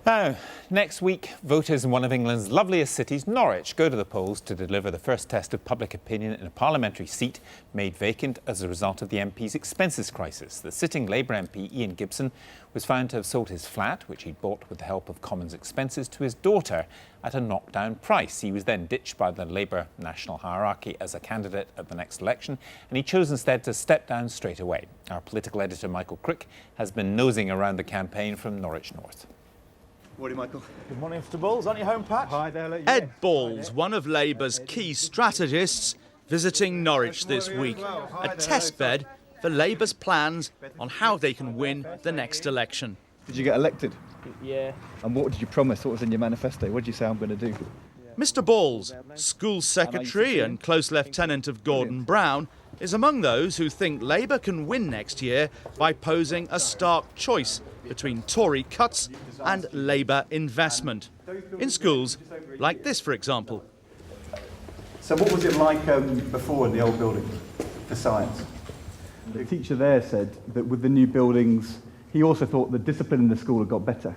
Now, next week, voters in one of England's loveliest cities, Norwich, go to the polls to deliver the first test of public opinion in a parliamentary seat made vacant as a result of the MP's expenses crisis. The sitting Labour MP, Ian Gibson, was found to have sold his flat, which he'd bought with the help of Commons expenses, to his daughter at a knockdown price. He was then ditched by the Labour national hierarchy as a candidate at the next election, and he chose instead to step down straight away. Our political editor, Michael Crick, has been nosing around the campaign from Norwich North. Morning, Michael. Good morning, Mr. Balls. On your home patch? Hi there. Ed Balls, one of Labour's key strategists, visiting Norwich this week, a testbed for Labour's plans on how they can win the next election. Did you get elected? Yeah. And what did you promise? What was in your manifesto? What did you say I'm going to do? Mr. Balls, school secretary and close lieutenant of Gordon Brown, is among those who think Labour can win next year by posing a stark choice between Tory cuts and Labour investment. In schools like this, for example. So what was it like before in the old building for science? The teacher there said that with the new buildings, he also thought the discipline in the school had got better.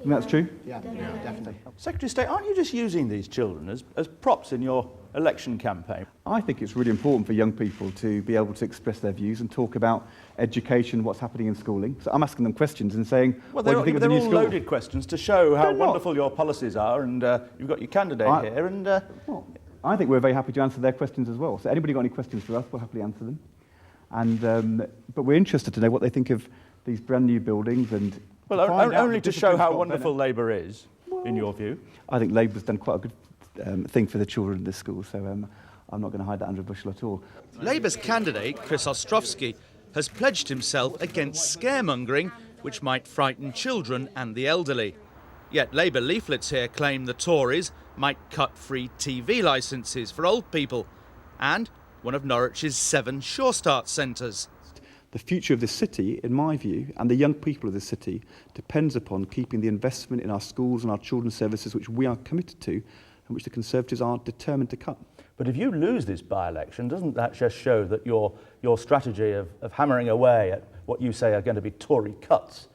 And that's true? Yeah, definitely. Secretary of State, aren't you just using these children as props in your election campaign? I think it's really important for young people to be able to express their views and talk about education, what's happening in schooling. So I'm asking them questions and saying, Well, what do you think of the new they're all school? loaded questions to show how They're not. wonderful your policies are, and you've got your candidate here, and... Well, I think we're very happy to answer their questions as well. So anybody got any questions for us, we'll happily answer them. And but we're interested to know what they think of these brand new buildings and... Well, find out only the to show how discipline's got wonderful better. Labour is, in your view. I think Labour's done quite a good thing for the children in this school, so I'm not going to hide that under a bushel at all. Labour's candidate, Chris Ostrowski, has pledged himself against scaremongering, which might frighten children and the elderly. Yet Labour leaflets here claim the Tories might cut free TV licences for old people and one of Norwich's 7 Sure Start centres. The future of this city, in my view, and the young people of this city, depends upon keeping the investment in our schools and our children's services, which we are committed to, and which the Conservatives are determined to cut. But if you lose this by-election, doesn't that just show that your strategy of hammering away at what you say are going to be Tory cuts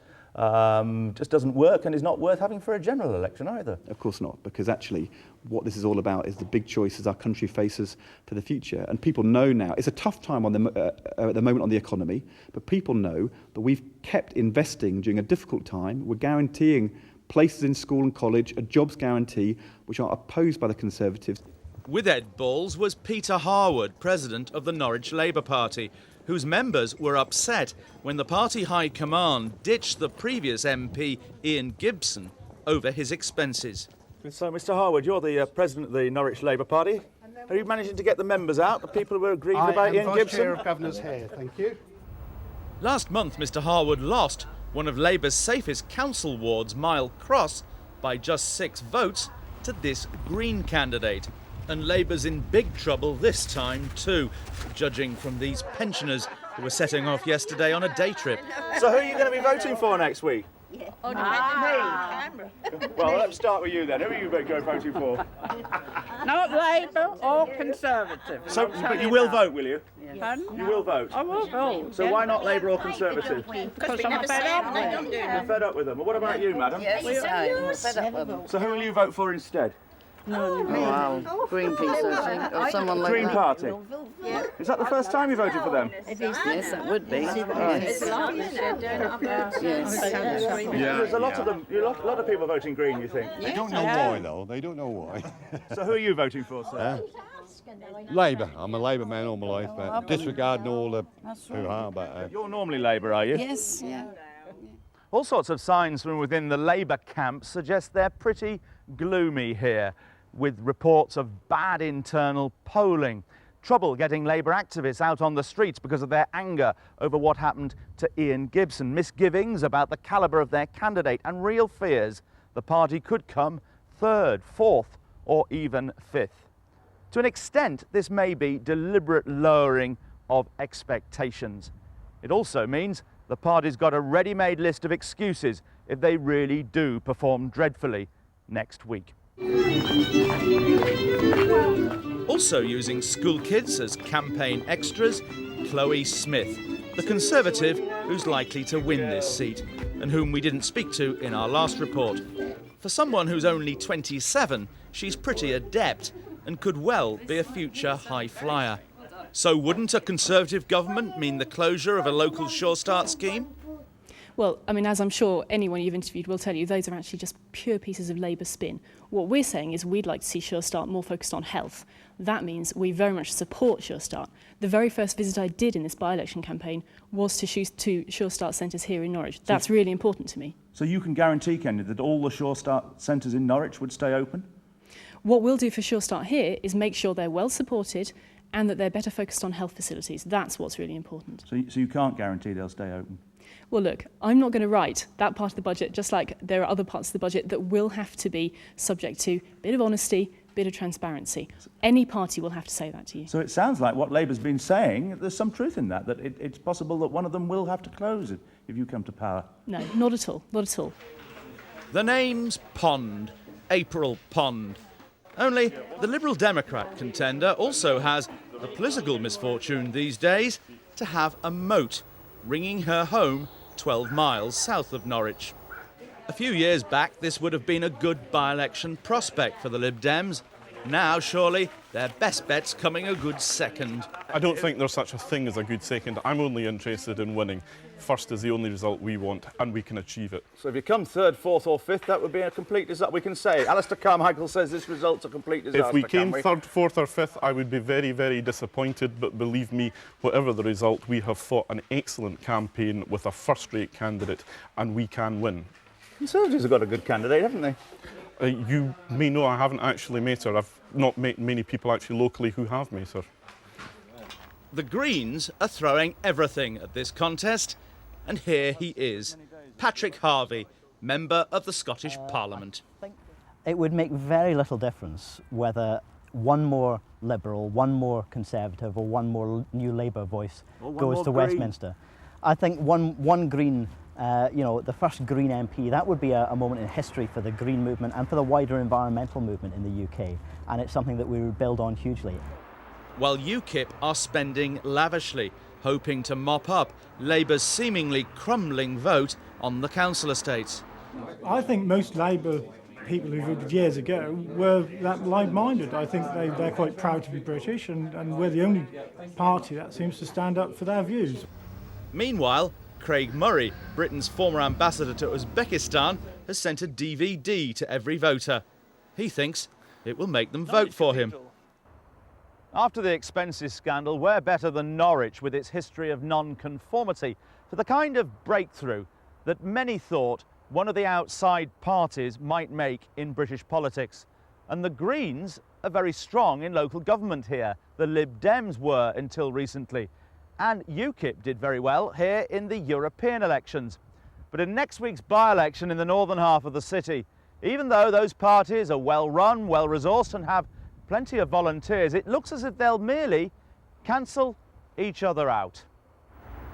just doesn't work and is not worth having for a general election either? Of course not, because actually what this is all about is the big choices our country faces for the future. And people know now, it's a tough time at the moment on the economy, but people know that we've kept investing during a difficult time. We're guaranteeing places in school and college, a jobs guarantee, which are opposed by the Conservatives. With Ed Balls was Peter Harwood, president of the Norwich Labour Party, whose members were upset when the party high command ditched the previous MP, Ian Gibson, over his expenses. So, Mr. Harwood, you're the president of the Norwich Labour Party. Are you managing to get the members out, the people who were aggrieved about Ian Vice Gibson? Chair of Governors here, thank you. Last month, Mr. Harwood lost one of Labour's safest council wards, Mile Cross, by just 6 votes to this Green candidate. And Labour's in big trouble this time too, judging from these pensioners who were setting off yesterday on a day trip. So who are you going to be voting for next week? Camera. Well, let's start with you then. Who are you going voting for? Not Labour or Conservative. So, but you will vote, will you? Pardon? You will vote. I will vote. So why not Labour or Conservative? Because I'm fed up with them. You're fed up with them. Well, what about you, madam? We're fed up with them. So who will you vote for instead? Wow, Greenpeace, I think, or someone like Green that. Party. Is that the first time you voted for them? Yes, that would be. Yes. There's a lot of them. A lot of people voting Green, you think? They don't know why, though. They don't know why. So who are you voting for, sir? Labour. I'm a Labour man all my life, but disregarding all the hoo-ha, but You're normally Labour, are you? Yes, yeah. All sorts of signs from within the Labour camp suggest they're pretty gloomy here, with reports of bad internal polling, trouble getting Labour activists out on the streets because of their anger over what happened to Ian Gibson, misgivings about the calibre of their candidate, and real fears the party could come 3rd, 4th or even 5th. To an extent, this may be deliberate lowering of expectations. It also means the party's got a ready-made list of excuses if they really do perform dreadfully next week. Also using school kids as campaign extras, Chloë Smith, the Conservative who's likely to win this seat and whom we didn't speak to in our last report. For someone who's only 27, she's pretty adept and could well be a future high flyer. So wouldn't a Conservative government mean the closure of a local Sure Start scheme? Well, I mean, as I'm sure anyone you've interviewed will tell you, those are actually just pure pieces of Labour spin. What we're saying is we'd like to see Sure Start more focused on health. That means we very much support Sure Start. The very first visit I did in this by-election campaign was to Sure Start centres here in Norwich. That's really important to me. So you can guarantee, Kenya, that all the Sure Start centres in Norwich would stay open? What we'll do for Sure Start here is make sure they're well supported and that they're better focused on health facilities. That's what's really important. So you can't guarantee they'll stay open? Well, look, I'm not going to write that part of the budget, just like there are other parts of the budget that will have to be subject to a bit of honesty, a bit of transparency. Any party will have to say that to you. So it sounds like what Labour's been saying, there's some truth in that, it's possible that one of them will have to close it if you come to power. No, not at all, not at all. The name's Pond, April Pond. Only the Liberal Democrat contender also has the political misfortune these days to have a moat ringing her home 12 miles south of Norwich. A few years back, this would have been a good by-election prospect for the Lib Dems. Now, surely, their best bet's coming a good second. I don't think there's such a thing as a good second. I'm only interested in winning. First is the only result we want, and we can achieve it. So if you come third, fourth or fifth, that would be a complete disaster. We can say, Alistair Carmichael says this result's a complete disaster. If we came third, fourth or fifth, I would be very, very disappointed. But believe me, whatever the result, we have fought an excellent campaign with a first-rate candidate, and we can win. Conservatives have got a good candidate, haven't they? You may know I haven't actually met her. I've not met many people actually locally who have met her. The Greens are throwing everything at this contest, and here he is, Patrick Harvey, member of the Scottish Parliament. It would make very little difference whether one more Liberal, one more Conservative or one more New Labour voice goes to Westminster. I think one Green, the first Green MP, that would be a moment in history for the Green movement and for the wider environmental movement in the UK, and it's something that we would build on hugely. While UKIP are spending lavishly, hoping to mop up Labour's seemingly crumbling vote on the council estates. I think most Labour people who voted years ago were that like-minded. I think they're quite proud to be British, and we're the only party that seems to stand up for their views. Meanwhile, Craig Murray, Britain's former ambassador to Uzbekistan, has sent a DVD to every voter. He thinks it will make them vote for him. After the expenses scandal, we're better than Norwich with its history of non-conformity for the kind of breakthrough that many thought one of the outside parties might make in British politics. And the Greens are very strong in local government here. The Lib Dems were until recently. And UKIP did very well here in the European elections. But in next week's by-election in the northern half of the city, even though those parties are well-run, well-resourced and have plenty of volunteers, it looks as if they'll merely cancel each other out.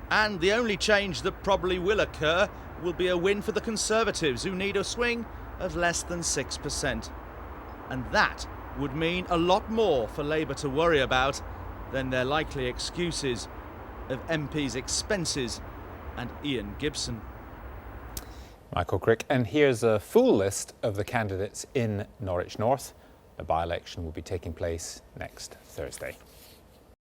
And the only change that probably will occur will be a win for the Conservatives, who need a swing of less than 6%. And that would mean a lot more for Labour to worry about than their likely excuses of MPs' expenses and Ian Gibson. Michael Crick, and here's a full list of the candidates in Norwich North. The by-election will be taking place next Thursday.